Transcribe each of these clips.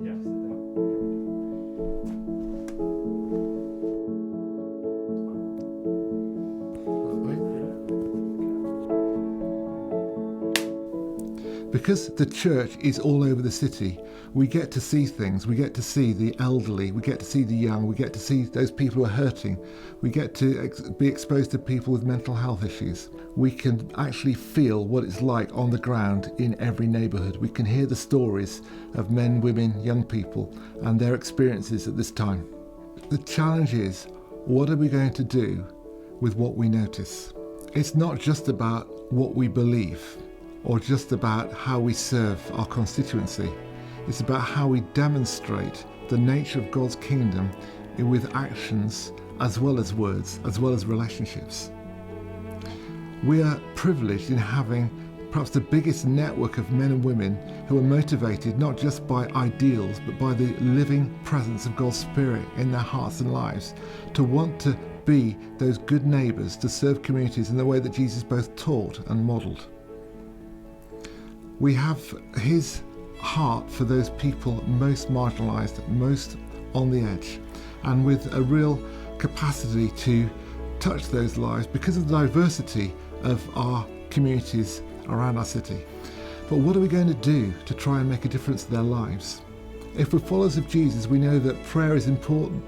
Yes. Because the church is all over the city, we get to see things. We get to see the elderly, we get to see the young, we get to see those people who are hurting. We get to be exposed to people with mental health issues. We can actually feel what it's like on the ground in every neighbourhood. We can hear the stories of men, women, young people and their experiences at this time. The challenge is, what are we going to do with what we notice? It's not just about what we believe or just about how we serve our constituency. It's about how we demonstrate the nature of God's kingdom with actions as well as words, as well as relationships. We are privileged in having perhaps the biggest network of men and women who are motivated not just by ideals but by the living presence of God's Spirit in their hearts and lives, to want to be those good neighbours, to serve communities in the way that Jesus both taught and modelled. We have his heart for those people most marginalised, most on the edge, and with a real capacity to touch those lives because of the diversity of our communities around our city. But what are we going to do to try and make a difference to their lives? If we're followers of Jesus, we know that prayer is important,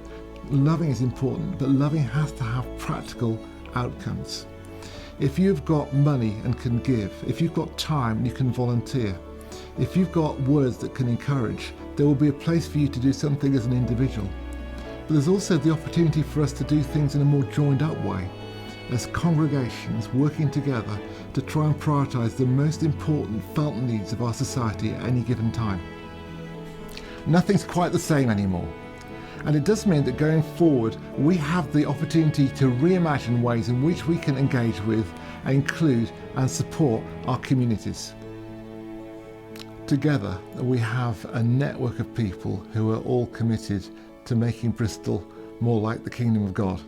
loving is important, but loving has to have practical outcomes. If you've got money and can give, if you've got time and you can volunteer, if you've got words that can encourage, there will be a place for you to do something as an individual. But there's also the opportunity for us to do things in a more joined up way, as congregations working together to try and prioritise the most important felt needs of our society at any given time. Nothing's quite the same anymore. And it does mean that going forward, we have the opportunity to reimagine ways in which we can engage with, include and support our communities. Together, we have a network of people who are all committed to making Bristol more like the Kingdom of God.